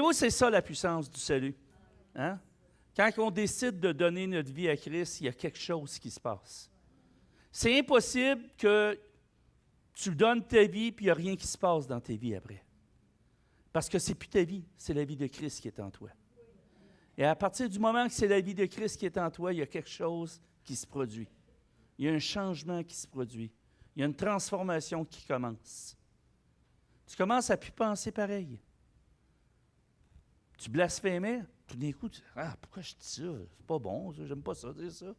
Voyez-vous, c'est ça la puissance du salut. Hein? Quand on décide de donner notre vie à Christ, il y a quelque chose qui se passe. C'est impossible que tu donnes ta vie puis il n'y a rien qui se passe dans tes vies après. Parce que ce n'est plus ta vie, c'est la vie de Christ qui est en toi. Et à partir du moment que c'est la vie de Christ qui est en toi, il y a quelque chose qui se produit. Il y a un changement qui se produit. Il y a une transformation qui commence. Tu commences à ne plus penser pareil. Tu blasphémais, tout d'un coup, tu dis « Ah, pourquoi je dis ça? C'est pas bon, ça, j'aime pas ça, dire ça. »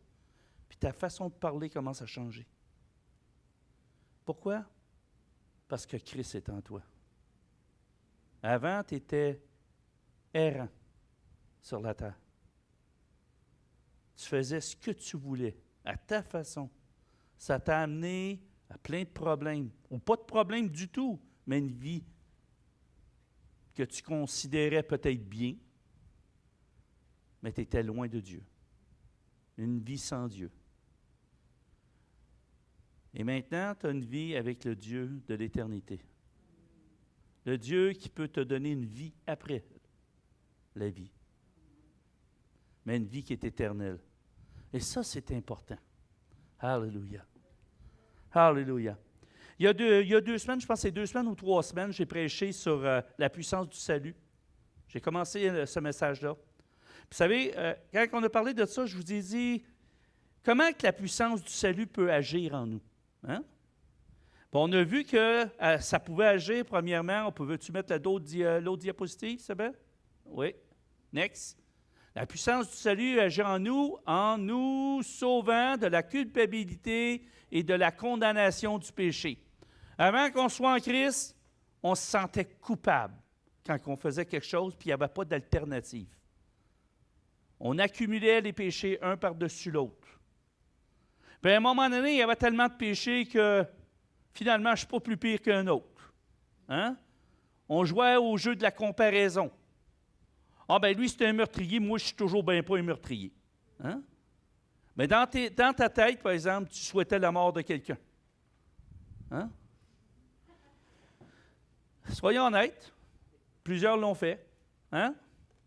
Puis ta façon de parler commence à changer. Pourquoi? Parce que Christ est en toi. Avant, tu étais errant sur la terre. Tu faisais ce que tu voulais, à ta façon. Ça t'a amené à plein de problèmes, ou pas de problèmes du tout, mais une vie que tu considérais peut-être bien, mais tu étais loin de Dieu. Une vie sans Dieu. Et maintenant, tu as une vie avec le Dieu de l'éternité. Le Dieu qui peut te donner une vie après la vie. Mais une vie qui est éternelle. Et ça, c'est important. Alléluia. Alléluia. Il y a 2 semaines, je pense que c'est 2 semaines ou 3 semaines, j'ai prêché sur la puissance du salut. J'ai commencé ce message-là. Vous savez, quand on a parlé de ça, je vous ai dit, comment que la puissance du salut peut agir en nous? Hein? Bon, on a vu que ça pouvait agir, premièrement, veux-tu mettre l'autre diapositive, c'est bien? Oui. Next. La puissance du salut agit en nous sauvant de la culpabilité et de la condamnation du péché. Avant qu'on soit en Christ, on se sentait coupable quand on faisait quelque chose, puis il n'y avait pas d'alternative. On accumulait les péchés un par-dessus l'autre. Puis à un moment donné, il y avait tellement de péchés que finalement, je ne suis pas plus pire qu'un autre. Hein? On jouait au jeu de la comparaison. Ah ben lui, c'est un meurtrier, moi, je suis toujours bien pas un meurtrier. Hein? Mais dans ta tête, par exemple, tu souhaitais la mort de quelqu'un. Hein? Soyons honnêtes, plusieurs l'ont fait. Hein?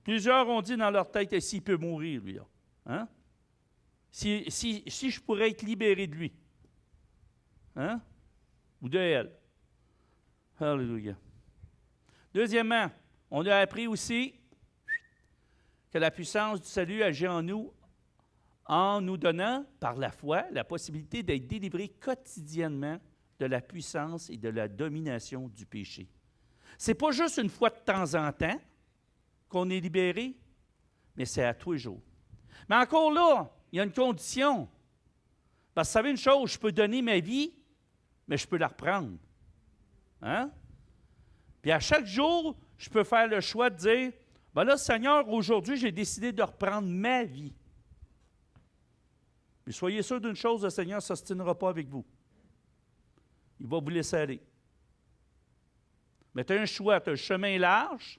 Plusieurs ont dit dans leur tête, s'il peut mourir, lui. Hein? Si je pourrais être libéré de lui. Hein? Ou de elle. Alléluia. Deuxièmement, on a appris aussi que la puissance du salut agit en nous donnant, par la foi, la possibilité d'être délivré quotidiennement de la puissance et de la domination du péché. Ce n'est pas juste une fois de temps en temps qu'on est libéré, mais c'est à tous les jours. Mais encore là, il y a une condition. Parce que vous savez une chose, je peux donner ma vie, mais je peux la reprendre. Hein? Puis à chaque jour, je peux faire le choix de dire, ben là, Seigneur, aujourd'hui, j'ai décidé de reprendre ma vie. Mais soyez sûr d'une chose, le Seigneur ne s'ostinera pas avec vous. Il va vous laisser aller. Mais tu as un choix, tu as le chemin large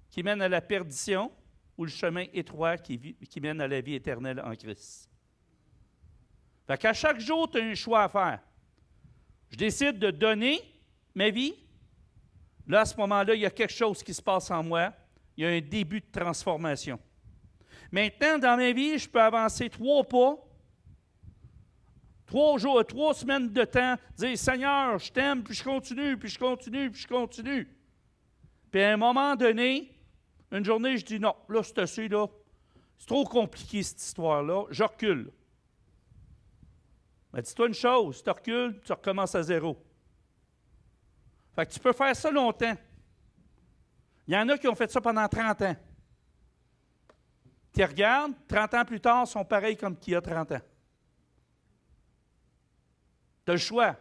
qui mène à la perdition ou le chemin étroit qui mène à la vie éternelle en Christ. Fait qu'à chaque jour, tu as un choix à faire. Je décide de donner ma vie. Là, à ce moment-là, il y a quelque chose qui se passe en moi. Il y a un début de transformation. Maintenant, dans ma vie, je peux avancer 3 pas, 3 jours, 3 semaines de temps, dire « Seigneur, je t'aime, puis je continue, puis je continue, puis je continue. » Puis à un moment donné, une journée, je dis « Non, là, c'est assez, là. C'est trop compliqué, cette histoire-là. Je recule. » Mais dis-toi une chose, tu recules, tu recommences à zéro. Fait que tu peux faire ça longtemps. Il y en a qui ont fait ça pendant 30 ans. Tu regardes, 30 ans plus tard, ils sont pareils comme qu'il y a 30 ans. Tu as le choix.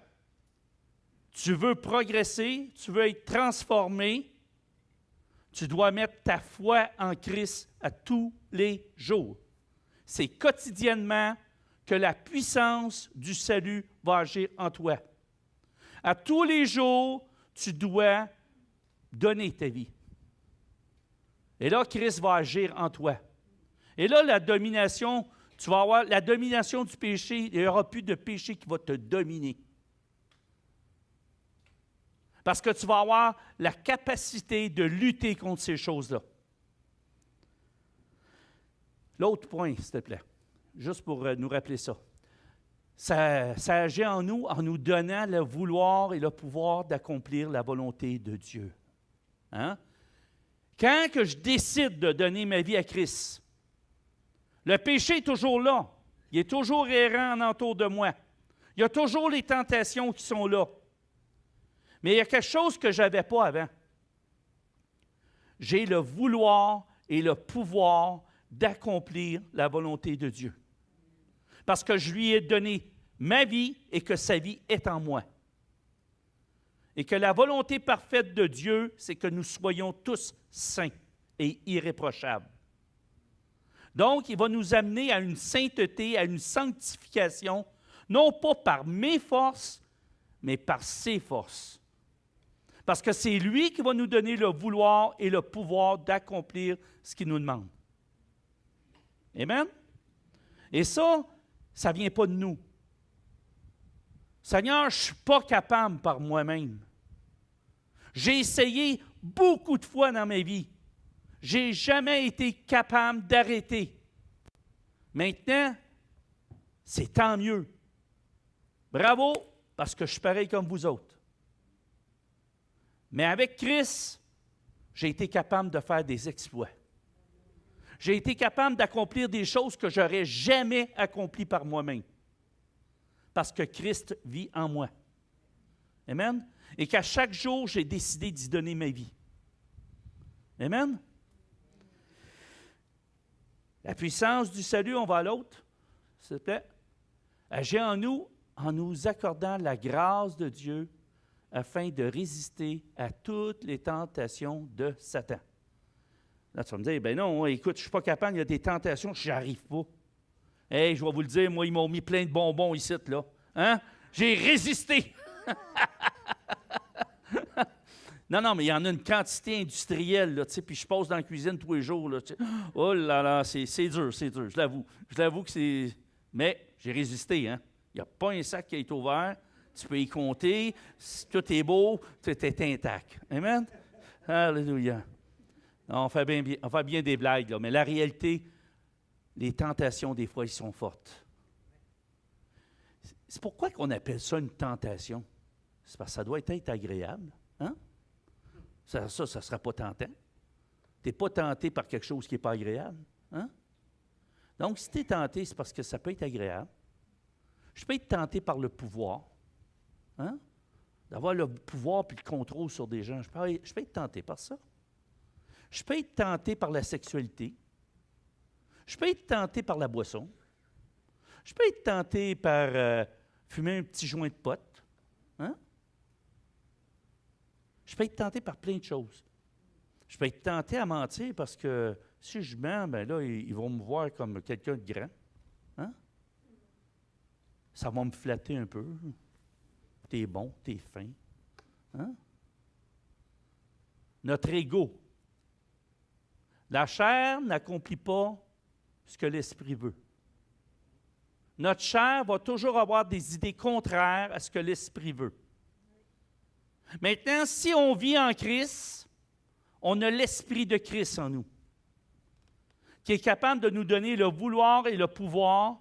Tu veux progresser, tu veux être transformé, tu dois mettre ta foi en Christ à tous les jours. C'est quotidiennement que la puissance du salut va agir en toi. À tous les jours, tu dois donner ta vie. Et là, Christ va agir en toi. Et là, la domination, tu vas avoir la domination du péché, il n'y aura plus de péché qui va te dominer. Parce que tu vas avoir la capacité de lutter contre ces choses-là. L'autre point, s'il te plaît, juste pour nous rappeler ça. Ça agit en nous donnant le vouloir et le pouvoir d'accomplir la volonté de Dieu. Hein? Quand que je décide de donner ma vie à Christ, le péché est toujours là. Il est toujours errant en entour de moi. Il y a toujours les tentations qui sont là. Mais il y a quelque chose que je n'avais pas avant. J'ai le vouloir et le pouvoir d'accomplir la volonté de Dieu. Parce que je lui ai donné ma vie et que sa vie est en moi. Et que la volonté parfaite de Dieu, c'est que nous soyons tous saints et irréprochables. Donc, il va nous amener à une sainteté, à une sanctification, non pas par mes forces, mais par ses forces. Parce que c'est lui qui va nous donner le vouloir et le pouvoir d'accomplir ce qu'il nous demande. Amen? Et ça ne vient pas de nous. Seigneur, je ne suis pas capable par moi-même. J'ai essayé beaucoup de fois dans ma vie. Je n'ai jamais été capable d'arrêter. Maintenant, c'est tant mieux. Bravo, parce que je suis pareil comme vous autres. Mais avec Christ, j'ai été capable de faire des exploits. J'ai été capable d'accomplir des choses que je n'aurais jamais accomplies par moi-même. Parce que Christ vit en moi. Amen? Et qu'à chaque jour, j'ai décidé d'y donner ma vie. Amen? La puissance du salut, on va à l'autre, s'il te plaît. Agit en nous accordant la grâce de Dieu afin de résister à toutes les tentations de Satan. Là, tu vas me dire, ben non, écoute, je ne suis pas capable, il y a des tentations, je n'y arrive pas. Hey, je vais vous le dire, moi, ils m'ont mis plein de bonbons ici, là. Hein? J'ai résisté. Non, mais il y en a une quantité industrielle, là, puis je passe dans la cuisine tous les jours. Là, oh là là, c'est dur, je l'avoue. Je l'avoue que c'est... Mais j'ai résisté, hein? Il n'y a pas un sac qui est ouvert, tu peux y compter, tout est beau, tout est intact. Amen? Alléluia. On fait bien des blagues, là, mais la réalité, les tentations, des fois, ils sont fortes. C'est pourquoi qu'on appelle ça une tentation? C'est parce que ça doit être agréable. Hein? Ça ne sera pas tentant. Tu n'es pas tenté par quelque chose qui n'est pas agréable. Hein? Donc, si tu es tenté, c'est parce que ça peut être agréable. Je peux être tenté par le pouvoir. Hein? D'avoir le pouvoir et le contrôle sur des gens. Je peux être tenté par ça. Je peux être tenté par la sexualité. Je peux être tenté par la boisson. Je peux être tenté par fumer un petit joint de pote. Hein? Je peux être tenté par plein de choses. Je peux être tenté à mentir parce que si je mens, ben là, ils vont me voir comme quelqu'un de grand. Hein? Ça va me flatter un peu. T'es bon, t'es fin. Hein? Notre ego. La chair n'accomplit pas ce que l'esprit veut. Notre chair va toujours avoir des idées contraires à ce que l'esprit veut. Maintenant, si on vit en Christ, on a l'esprit de Christ en nous, qui est capable de nous donner le vouloir et le pouvoir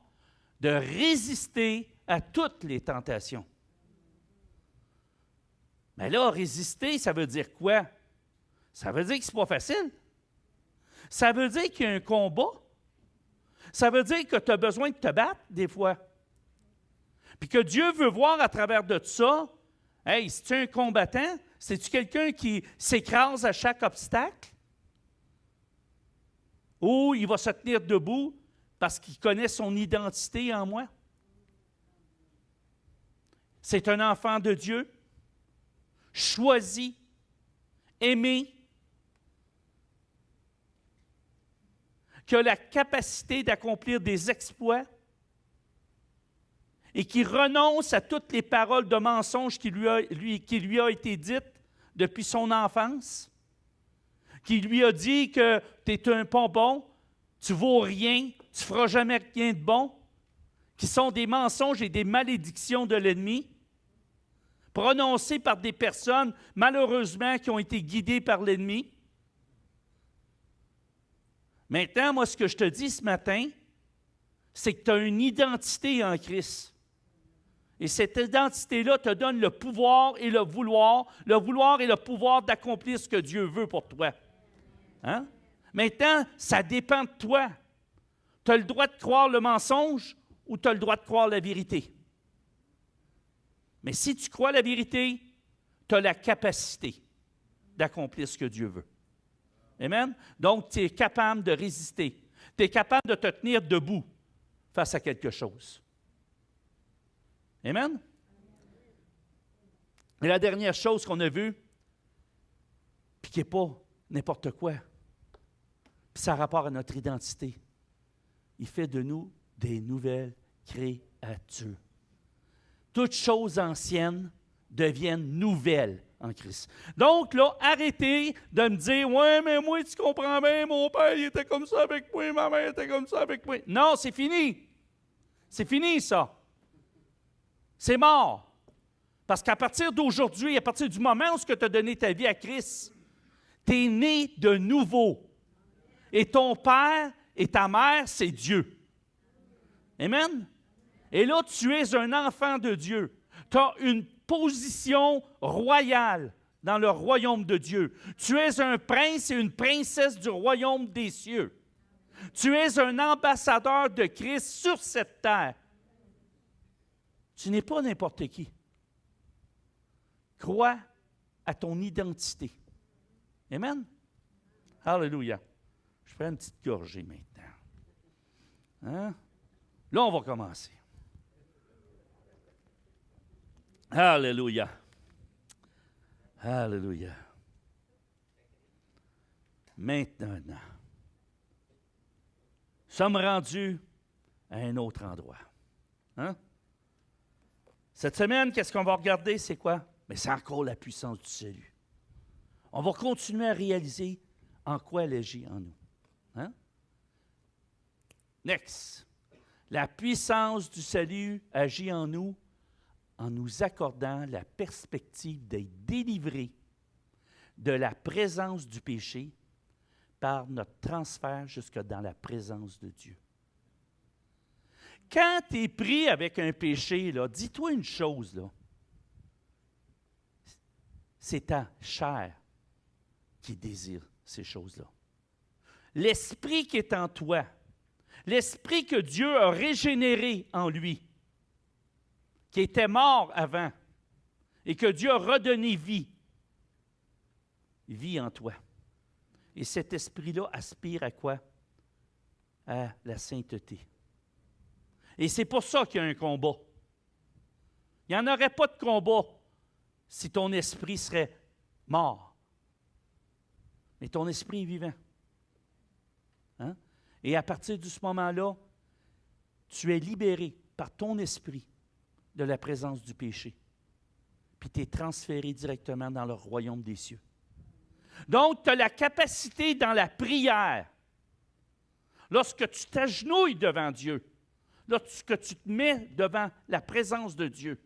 de résister à toutes les tentations. Mais là, résister, ça veut dire quoi? Ça veut dire que ce n'est pas facile. Ça veut dire qu'il y a un combat. Ça veut dire que tu as besoin de te battre des fois. Puis que Dieu veut voir à travers de ça, hey, c'est-tu un combattant? C'est-tu quelqu'un qui s'écrase à chaque obstacle? Ou il va se tenir debout parce qu'il connaît son identité en moi? C'est un enfant de Dieu, choisi, aimé, qui a la capacité d'accomplir des exploits et qui renonce à toutes les paroles de mensonges qui lui a été dites depuis son enfance, qui lui a dit que tu es un pas bon, tu vaux rien, tu ne feras jamais rien de bon, qui sont des mensonges et des malédictions de l'ennemi, prononcées par des personnes, malheureusement, qui ont été guidées par l'ennemi. Maintenant, moi, ce que je te dis ce matin, c'est que tu as une identité en Christ. Et cette identité-là te donne le pouvoir et le vouloir et le pouvoir d'accomplir ce que Dieu veut pour toi. Hein? Maintenant, ça dépend de toi. Tu as le droit de croire le mensonge ou tu as le droit de croire la vérité. Mais si tu crois la vérité, tu as la capacité d'accomplir ce que Dieu veut. Amen? Donc, tu es capable de résister. Tu es capable de te tenir debout face à quelque chose. Amen? Et la dernière chose qu'on a vue, puis qui n'est pas n'importe quoi, puis ça a rapport à notre identité. Il fait de nous des nouvelles créatures. Toutes choses anciennes deviennent nouvelles en Christ. Donc, là, arrêtez de me dire « Ouais, mais moi, tu comprends bien, mon père, il était comme ça avec moi, ma mère était comme ça avec moi. » Non, c'est fini. C'est fini, ça. C'est mort. Parce qu'à partir d'aujourd'hui, à partir du moment où tu as donné ta vie à Christ, tu es né de nouveau. Et ton père et ta mère, c'est Dieu. Amen? Et là, tu es un enfant de Dieu. Tu as une position royale dans le royaume de Dieu. Tu es un prince et une princesse du royaume des cieux. Tu es un ambassadeur de Christ sur cette terre. Tu n'es pas n'importe qui. Crois à ton identité. Amen? Alléluia. Je ferai une petite gorgée maintenant. Hein? Là, on va commencer. Alléluia. Alléluia. Maintenant, nous sommes rendus à un autre endroit. Hein? Cette semaine, qu'est-ce qu'on va regarder? C'est quoi? Mais c'est encore la puissance du salut. On va continuer à réaliser en quoi elle agit en nous. Hein? Next. La puissance du salut agit en nous en nous accordant la perspective d'être délivrés de la présence du péché par notre transfert jusque dans la présence de Dieu. Quand tu es pris avec un péché, là, dis-toi une chose, là. C'est ta chair qui désire ces choses-là. L'esprit qui est en toi, l'esprit que Dieu a régénéré en lui, qui était mort avant et que Dieu a redonné vie, vit en toi. Et cet esprit-là aspire à quoi? À la sainteté. Et c'est pour ça qu'il y a un combat. Il n'y en aurait pas de combat si ton esprit serait mort. Mais ton esprit est vivant. Hein? Et à partir de ce moment-là, tu es libéré par ton esprit de la présence du péché. Puis tu es transféré directement dans le royaume des cieux. Donc, tu as la capacité dans la prière, lorsque tu t'agenouilles devant Dieu, lorsque tu te mets devant la présence de Dieu,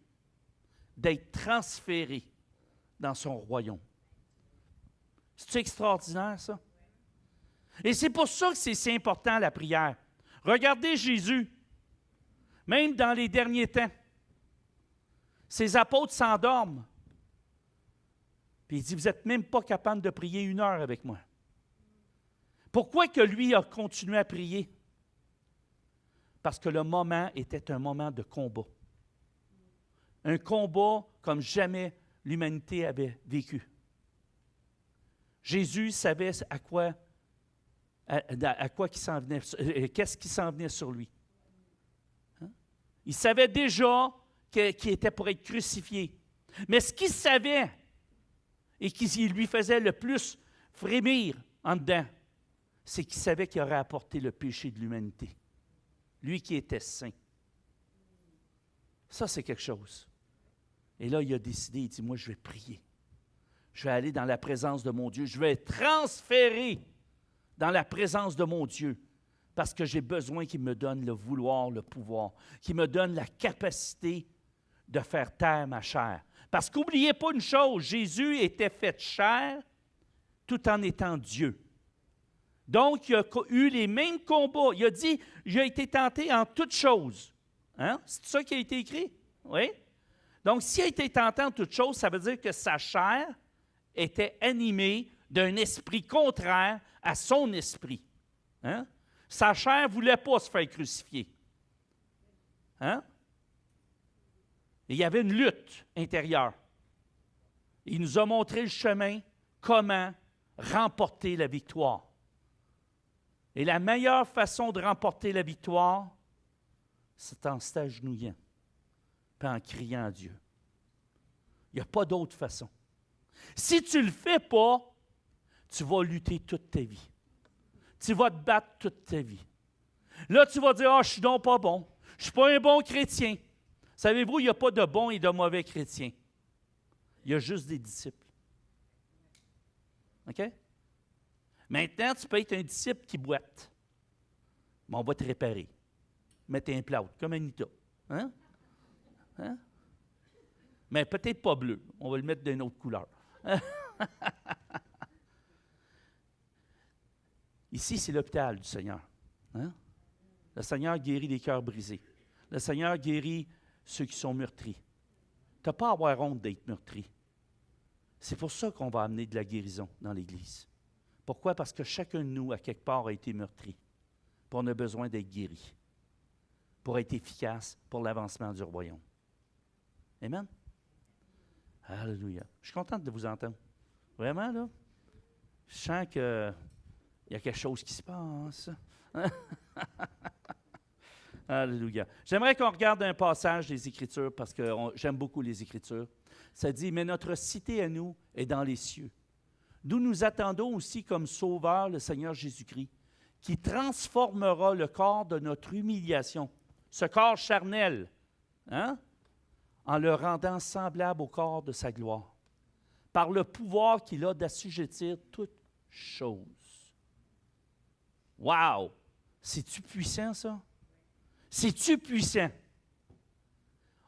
d'être transféré dans son royaume. C'est extraordinaire, ça? Et c'est pour ça que c'est si important, la prière. Regardez Jésus, même dans les derniers temps. Ses apôtres s'endorment. Puis il dit, vous n'êtes même pas capable de prier 1 heure avec moi. Pourquoi que lui a continué à prier? Parce que le moment était un moment de combat. Un combat comme jamais l'humanité avait vécu. Jésus savait à quoi qui s'en venait, qu'est-ce qui s'en venait sur lui. Hein? Il savait déjà qu'il était pour être crucifié. Mais ce qu'il savait et qui lui faisait le plus frémir en dedans, c'est qu'il savait qu'il aurait apporté le péché de l'humanité. Lui qui était saint. Ça, c'est quelque chose. Et là, il a décidé, il dit, moi, je vais prier. Je vais aller dans la présence de mon Dieu. Je vais être transféré dans la présence de mon Dieu parce que j'ai besoin qu'il me donne le vouloir, le pouvoir, qu'il me donne la capacité de faire taire ma chair. Parce qu'oubliez pas une chose, Jésus était fait chair tout en étant Dieu. Donc, il a eu les mêmes combats. Il a dit, il a été tenté en toutes choses. Hein? C'est ça qui a été écrit? Oui? Donc, s'il a été tenté en toutes choses, ça veut dire que sa chair était animée d'un esprit contraire à son esprit. Hein? Sa chair ne voulait pas se faire crucifier. Hein? Et il y avait une lutte intérieure. Il nous a montré le chemin, comment remporter la victoire. Et la meilleure façon de remporter la victoire, c'est en s'agenouillant, puis en criant à Dieu. Il n'y a pas d'autre façon. Si tu ne le fais pas, tu vas lutter toute ta vie. Tu vas te battre toute ta vie. Là, tu vas dire, « Ah, je suis donc pas bon. Je ne suis pas un bon chrétien. » Savez-vous, il n'y a pas de bons et de mauvais chrétiens. Il y a juste des disciples. OK? Maintenant, tu peux être un disciple qui boite. Mais on va te réparer. Mettre un plâtre, comme Anita. Hein? Hein? Mais peut-être pas bleu. On va le mettre d'une autre couleur. Ici, c'est l'hôpital du Seigneur. Hein? Le Seigneur guérit les cœurs brisés. Le Seigneur guérit ceux qui sont meurtris. Tu n'as pas à avoir honte d'être meurtri. C'est pour ça qu'on va amener de la guérison dans l'Église. Pourquoi? Parce que chacun de nous, à quelque part, a été meurtri. Puis on a besoin d'être guéri pour être efficace pour l'avancement du royaume. Amen? Alléluia. Je suis contente de vous entendre. Vraiment, là? Je sens qu'il y a quelque chose qui se passe. Alléluia. J'aimerais qu'on regarde un passage des Écritures parce que j'aime beaucoup les Écritures. Ça dit, « Mais notre cité à nous est dans les cieux. D'où nous attendons aussi comme sauveur le Seigneur Jésus-Christ, qui transformera le corps de notre humiliation, ce corps charnel, hein, en le rendant semblable au corps de sa gloire, par le pouvoir qu'il a d'assujettir toutes choses. » Wow! C'est-tu puissant, ça? C'est-tu puissant?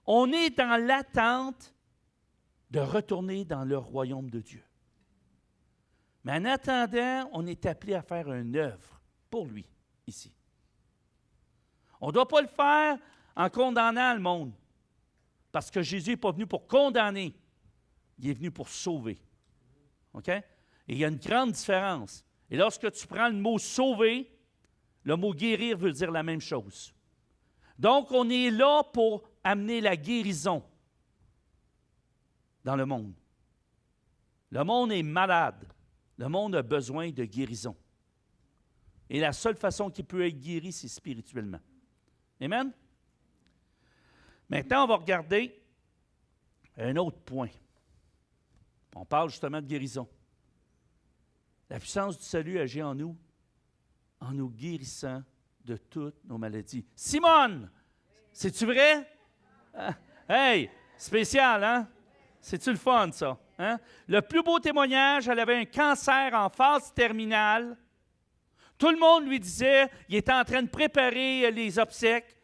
On est dans l'attente de retourner dans le royaume de Dieu. Mais en attendant, on est appelé à faire une œuvre pour lui, ici. On ne doit pas le faire en condamnant le monde, parce que Jésus n'est pas venu pour condamner, il est venu pour sauver. OK? Et il y a une grande différence. Et lorsque tu prends le mot « sauver », le mot « guérir » veut dire la même chose. Donc, on est là pour amener la guérison dans le monde. Le monde est malade. Le monde a besoin de guérison. Et la seule façon qu'il peut être guéri, c'est spirituellement. Amen? Maintenant, on va regarder un autre point. On parle justement de guérison. La puissance du salut agit en nous guérissant de toutes nos maladies. Simone, c'est-tu vrai? Hey, spécial, hein? C'est-tu le fun, ça? Hein? Le plus beau témoignage, elle avait un cancer en phase terminale. Tout le monde lui disait, il était en train de préparer les obsèques.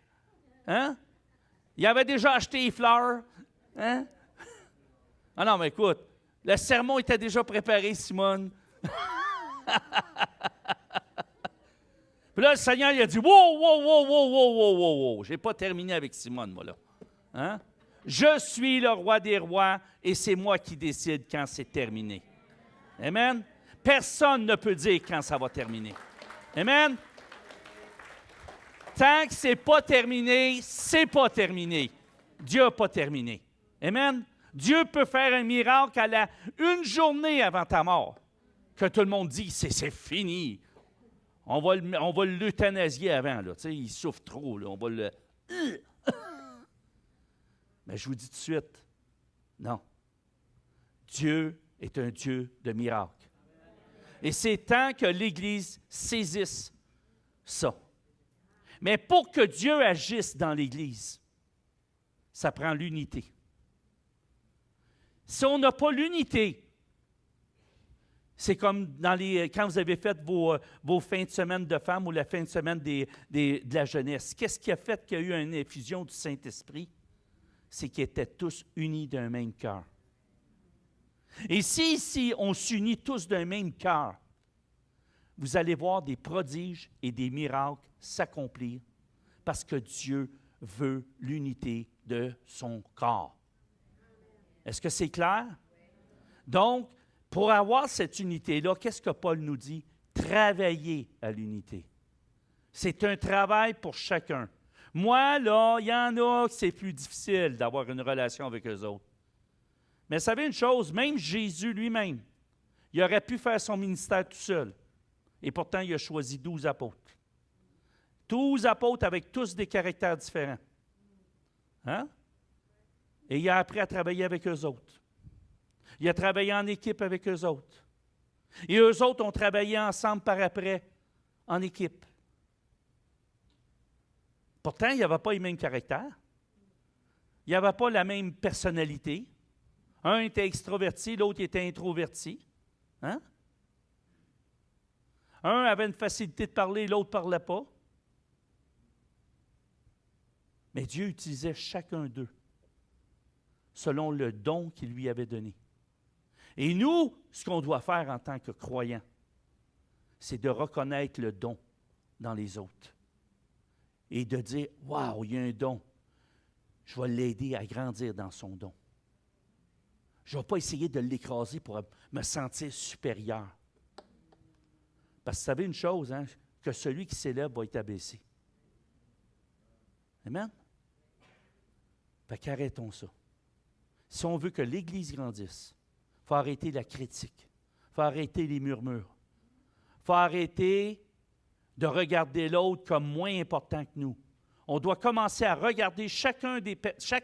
Hein? Il avait déjà acheté les fleurs. Hein? Ah non, mais écoute, le sermon était déjà préparé, Simone. Puis là, le Seigneur, il a dit, wow, wow, wow, wow, wow, wow, wow, wow. Je n'ai pas terminé avec Simone, moi, là. Hein? Je suis le roi des rois et c'est moi qui décide quand c'est terminé. Amen? Personne ne peut dire quand ça va terminer. Amen? Tant que ce n'est pas terminé, c'est pas terminé. Dieu n'a pas terminé. Amen? Dieu peut faire un miracle une journée avant ta mort. Que tout le monde dit, c'est fini. On va l'euthanasier avant. Là. Tu sais, il souffre trop. Là. On va le... Mais je vous dis tout de suite, non. Dieu est un Dieu de miracles. Et c'est temps que l'Église saisisse ça. Mais pour que Dieu agisse dans l'Église, ça prend l'unité. Si on n'a pas l'unité, c'est comme quand vous avez fait vos fins de semaine de femmes ou la fin de semaine de la jeunesse. Qu'est-ce qui a fait qu'il y a eu une effusion du Saint-Esprit? c'est qu'ils étaient tous unis d'un même cœur. Et si ici, on s'unit tous d'un même cœur, vous allez voir des prodiges et des miracles s'accomplir parce que Dieu veut l'unité de son corps. Est-ce que c'est clair? Donc, pour avoir cette unité-là, qu'est-ce que Paul nous dit? Travailler à l'unité. C'est un travail pour chacun. Moi, là, il y en a que c'est plus difficile d'avoir une relation avec eux autres. Mais vous savez une chose, même Jésus lui-même, il aurait pu faire son ministère tout seul. Et pourtant, il a choisi 12 apôtres. 12 apôtres avec tous des caractères différents. Hein? Et il a appris à travailler avec eux autres. Il a travaillé en équipe avec eux autres. Et eux autres ont travaillé ensemble par après, en équipe. Pourtant, il n'y avait pas les mêmes caractères. Il n'y avait pas la même personnalité. Un était extroverti, l'autre était introverti. Hein? Un avait une facilité de parler, l'autre ne parlait pas. Mais Dieu utilisait chacun d'eux selon le don qu'il lui avait donné. Et nous, ce qu'on doit faire en tant que croyants, c'est de reconnaître le don dans les autres. Et de dire, « Wow, il y a un don. Je vais l'aider à grandir dans son don. » Je ne vais pas essayer de l'écraser pour me sentir supérieur. Parce que vous savez une chose, hein, que celui qui s'élève va être abaissé. Amen? Fait qu'arrêtons ça. Si on veut que l'Église grandisse, il faut arrêter la critique. Il faut arrêter les murmures. Il faut arrêter de regarder l'autre comme moins important que nous. On doit commencer à regarder chaque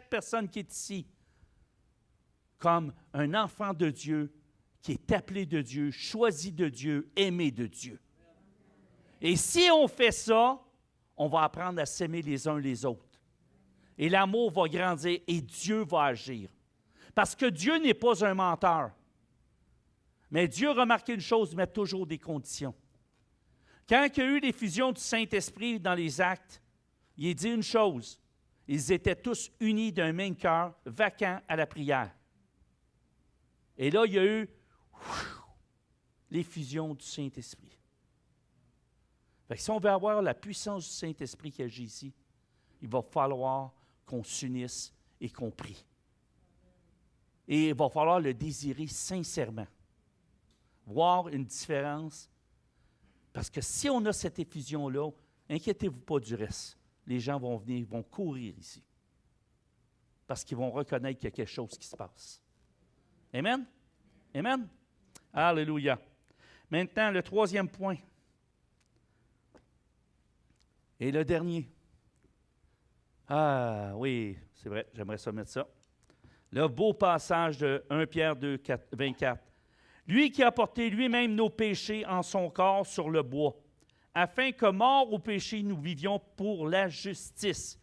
personne qui est ici comme un enfant de Dieu qui est appelé de Dieu, choisi de Dieu, aimé de Dieu. Et si on fait ça, on va apprendre à s'aimer les uns les autres. Et l'amour va grandir et Dieu va agir. Parce que Dieu n'est pas un menteur. Mais Dieu, remarquez une chose, il met toujours des conditions. Quand il y a eu l'effusion du Saint-Esprit dans les actes, il est dit une chose, ils étaient tous unis d'un même cœur, vacants à la prière. Et là, il y a eu l'effusion du Saint-Esprit. Fait que si on veut avoir la puissance du Saint-Esprit qui agit ici, il va falloir qu'on s'unisse et qu'on prie. Et il va falloir le désirer sincèrement. Voir une différence. Parce que si on a cette effusion-là, inquiétez-vous pas du reste. Les gens vont venir, ils vont courir ici. Parce qu'ils vont reconnaître qu'il y a quelque chose qui se passe. Amen? Amen? Alléluia. Maintenant, le troisième point. Et le dernier. Ah oui, c'est vrai, j'aimerais ça mettre ça. Le beau passage de 1 Pierre 2, 24. Lui qui a porté lui-même nos péchés en son corps sur le bois, afin que, morts au péché, nous vivions pour la justice.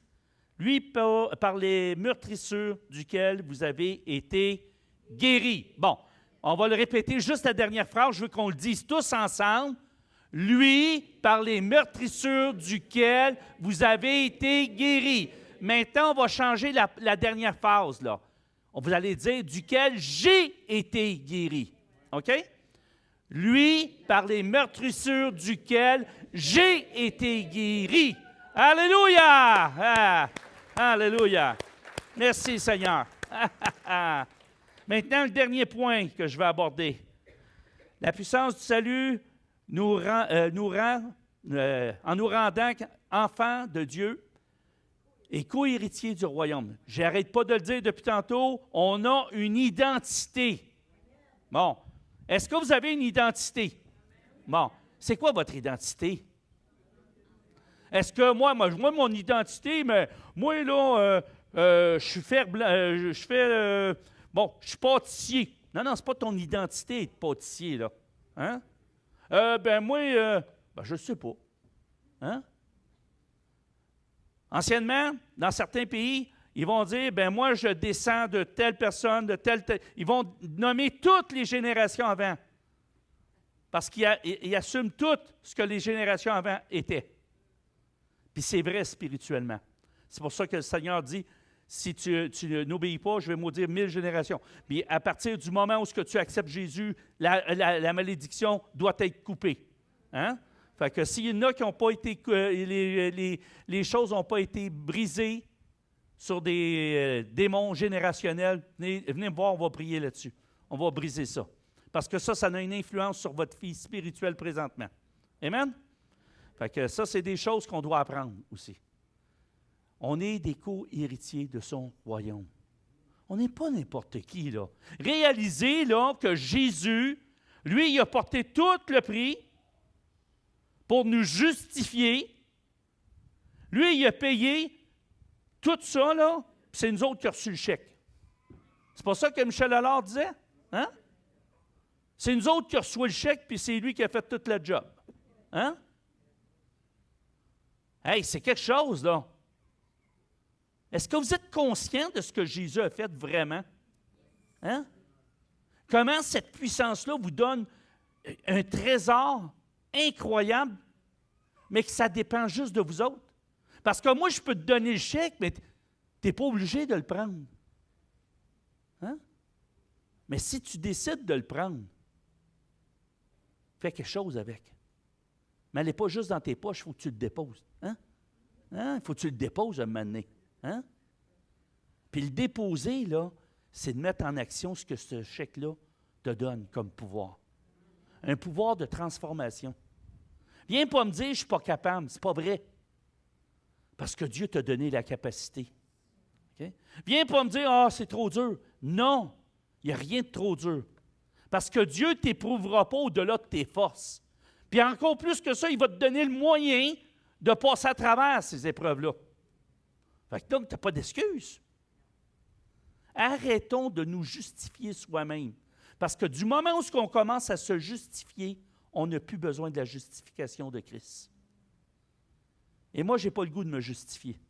Lui, par les meurtrissures duquel vous avez été guéris. Bon, on va le répéter juste la dernière phrase, je veux qu'on le dise tous ensemble. Lui, par les meurtrissures duquel vous avez été guéris. Maintenant, on va changer la dernière phrase, là. Vous allez dire, duquel j'ai été guéri. OK? Lui, par les meurtrissures duquel j'ai été guéri. Alléluia! Ah, alléluia! Merci, Seigneur. Maintenant, le dernier point que je vais aborder. La puissance du salut en nous rendant enfants de Dieu et co-héritiers du royaume. J'arrête pas de le dire depuis tantôt, on a une identité. Bon. Est-ce que vous avez une identité? Bon. C'est quoi votre identité? Est-ce que moi, mon identité, mais moi, là, je suis pâtissier. Non, c'est pas ton identité de pâtissier, là. Hein? Je ne sais pas. Hein? Anciennement, dans certains pays, ils vont dire, moi, je descends de telle personne, de telle... Ils vont nommer toutes les générations avant. Parce qu'ils assument tout ce que les générations avant étaient. Puis c'est vrai spirituellement. C'est pour ça que le Seigneur dit, Si tu n'obéis pas, je vais maudire 1000 générations. Puis à partir du moment où tu acceptes Jésus, la malédiction doit être coupée. Hein? Fait que s'il y en a qui n'ont pas été, les choses n'ont pas été brisées sur des démons générationnels, venez me voir, on va prier là-dessus. On va briser ça. Parce que ça a une influence sur votre vie spirituelle présentement. Amen? Fait que ça, c'est des choses qu'on doit apprendre aussi. On est des co-héritiers de son royaume. On n'est pas n'importe qui, là. Réalisez, là, que Jésus, lui, il a porté tout le prix pour nous justifier. Lui, il a payé tout ça, là, puis c'est nous autres qui avons reçu le chèque. C'est pas ça que Michel Allard disait? Hein? C'est nous autres qui reçoit le chèque, puis c'est lui qui a fait tout le job. Hein? Hey, c'est quelque chose, là. Est-ce que vous êtes conscient de ce que Jésus a fait vraiment? Hein? Comment cette puissance-là vous donne un trésor incroyable, mais que ça dépend juste de vous autres? Parce que moi, je peux te donner le chèque, mais tu n'es pas obligé de le prendre. Hein? Mais si tu décides de le prendre, fais quelque chose avec. Mais elle n'est pas juste dans tes poches, il faut que tu le déposes. Hein? Hein? Il faut que tu le déposes à un moment donné. Hein? Puis le déposer, là, c'est de mettre en action ce que ce chèque-là te donne comme pouvoir. Un pouvoir de transformation. Viens pas me dire « je ne suis pas capable », c'est pas vrai. Parce que Dieu t'a donné la capacité. Okay? Viens pas me dire « ah, c'est trop dur ». Non, il n'y a rien de trop dur. Parce que Dieu ne t'éprouvera pas au-delà de tes forces. Puis encore plus que ça, il va te donner le moyen de passer à travers ces épreuves-là. Fait que donc, tu n'as pas d'excuse. Arrêtons de nous justifier soi-même. Parce que du moment où on commence à se justifier, on n'a plus besoin de la justification de Christ. Et moi, je n'ai pas le goût de me justifier.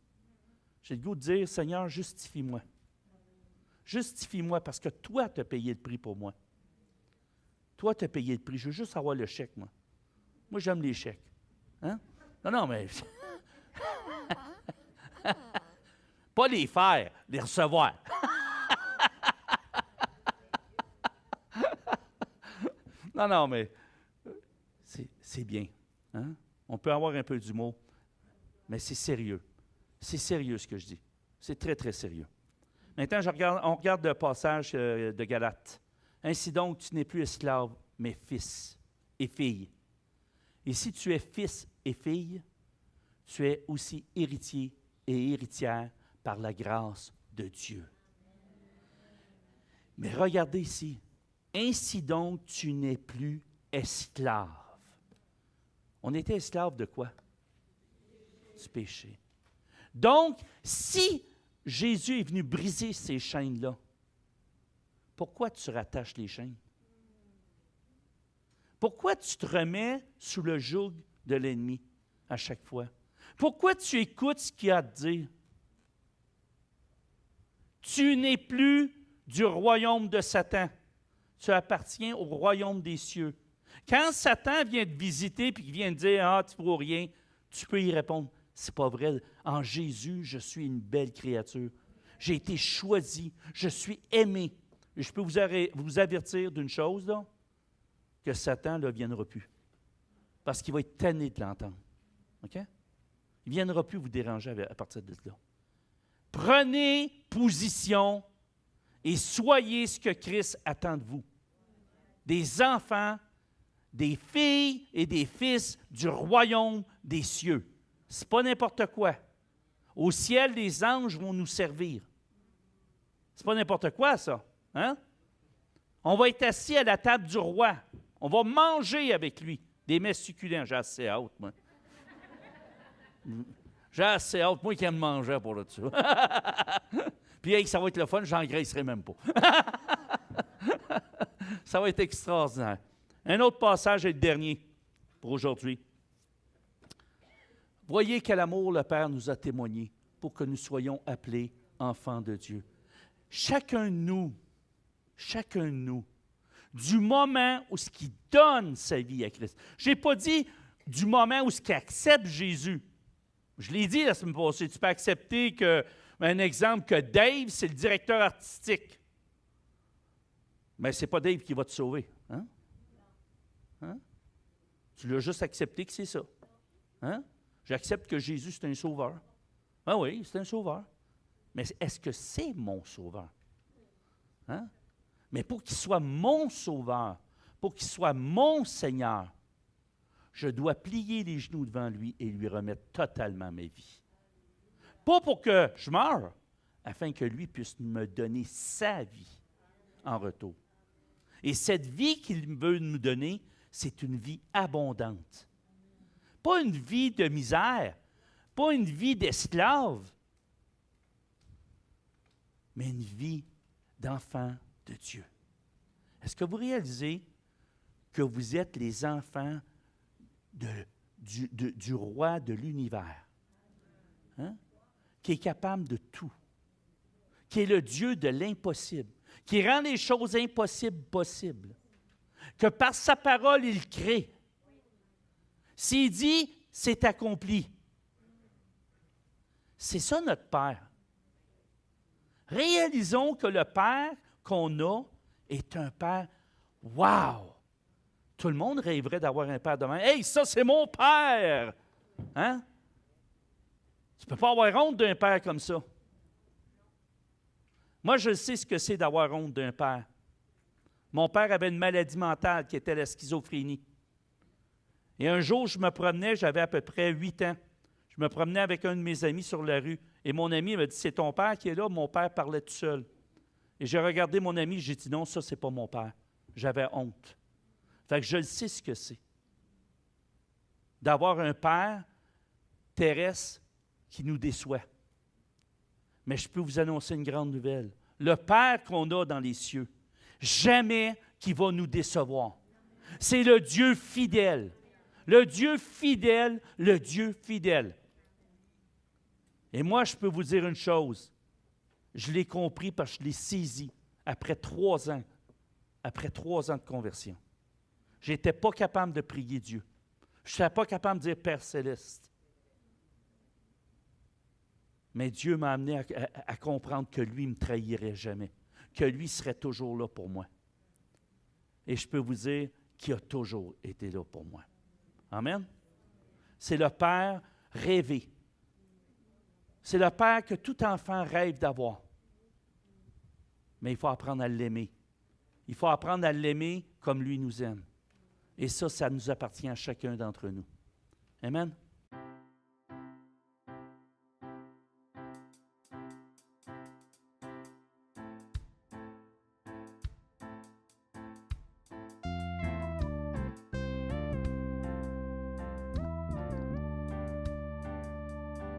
J'ai le goût de dire, Seigneur, justifie-moi. Justifie-moi parce que toi, tu as payé le prix pour moi. Toi, tu as payé le prix. Je veux juste avoir le chèque, moi. Moi, j'aime les chèques. Hein? Non, mais... Pas les faire, les recevoir. Non, mais c'est bien. Hein? On peut avoir un peu d'humour, mais c'est sérieux. C'est sérieux ce que je dis. C'est très, très sérieux. Maintenant, on regarde le passage de Galates. Ainsi donc, tu n'es plus esclave, mais fils et fille. Et si tu es fils et fille, tu es aussi héritier et héritière par la grâce de Dieu. Mais regardez ici. Ainsi donc, tu n'es plus esclave. On était esclave de quoi? Du péché. Donc, si Jésus est venu briser ces chaînes-là, pourquoi tu rattaches les chaînes? Pourquoi tu te remets sous le joug de l'ennemi à chaque fois? Pourquoi tu écoutes ce qu'il a à te dire? Tu n'es plus du royaume de Satan. Tu appartiens au royaume des cieux. Quand Satan vient te visiter et qu'il vient te dire « Ah, tu ne vaux rien », tu peux y répondre « C'est pas vrai. En Jésus, je suis une belle créature. J'ai été choisi. Je suis aimé. » Et je peux vous avertir d'une chose, là, que Satan ne viendra plus. Parce qu'il va être tanné de l'entendre. OK? Il ne viendra plus vous déranger à partir de là. Prenez position et soyez ce que Christ attend de vous. Des enfants, des filles et des fils du royaume des cieux. Ce n'est pas n'importe quoi. Au ciel, les anges vont nous servir. Ce n'est pas n'importe quoi, ça. Hein? On va être assis à la table du roi. On va manger avec lui. Des mets succulents. J'ai assez hâte, moi. J'ai assez hâte. Moi qui aime manger pour là-dessus. Puis, hey, ça va être le fun, j'engraisserai même pas. Ça va être extraordinaire. Un autre passage et le dernier pour aujourd'hui. Voyez quel amour le Père nous a témoigné pour que nous soyons appelés enfants de Dieu. Chacun de nous, du moment où ce qui donne sa vie à Christ. Je n'ai pas dit du moment où ce qui accepte Jésus. Je l'ai dit la semaine passée, tu peux accepter que Un exemple que Dave, c'est le directeur artistique. Mais ce n'est pas Dave qui va te sauver. Hein? Hein? Tu l'as juste accepté que c'est ça. Hein? J'accepte que Jésus, c'est un sauveur. Ah oui, c'est un sauveur. Mais est-ce que c'est mon sauveur? Hein? Mais pour qu'il soit mon sauveur, pour qu'il soit mon Seigneur, je dois plier les genoux devant lui et lui remettre totalement ma vie. Pas pour que je meure, afin que lui puisse me donner sa vie en retour. Et cette vie qu'il veut nous donner, c'est une vie abondante. Pas une vie de misère, pas une vie d'esclave, mais une vie d'enfant de Dieu. Est-ce que vous réalisez que vous êtes les enfants du roi de l'univers? Hein? Qui est capable de tout, qui est le Dieu de l'impossible, qui rend les choses impossibles possibles, que par sa parole, il crée. S'il dit, c'est accompli. C'est ça notre Père. Réalisons que le Père qu'on a est un Père, wow! Tout le monde rêverait d'avoir un Père de même. Hey, ça, c'est mon Père! Hein? Tu ne peux pas avoir honte d'un père comme ça. Moi, je sais ce que c'est d'avoir honte d'un père. Mon père avait une maladie mentale qui était la schizophrénie. Et un jour, je me promenais, j'avais à peu près 8 ans. Je me promenais avec un de mes amis sur la rue. Et mon ami m'a dit, c'est ton père qui est là? Mon père parlait tout seul. Et j'ai regardé mon ami, j'ai dit, non, ça, c'est pas mon père. J'avais honte. Fait que je le sais ce que c'est. D'avoir un père terrestre qui nous déçoit. Mais je peux vous annoncer une grande nouvelle. Le Père qu'on a dans les cieux, jamais qui va nous décevoir. C'est le Dieu fidèle. Le Dieu fidèle, le Dieu fidèle. Et moi, je peux vous dire une chose. Je l'ai compris parce que je l'ai saisi après 3 ans. Après 3 ans de conversion. Je n'étais pas capable de prier Dieu. Je ne n'étais pas capable de dire Père Céleste. Mais Dieu m'a amené à comprendre que lui ne me trahirait jamais, que lui serait toujours là pour moi. Et je peux vous dire qu'il a toujours été là pour moi. Amen? C'est le Père rêvé. C'est le Père que tout enfant rêve d'avoir. Mais il faut apprendre à l'aimer. Il faut apprendre à l'aimer comme lui nous aime. Et ça nous appartient à chacun d'entre nous. Amen?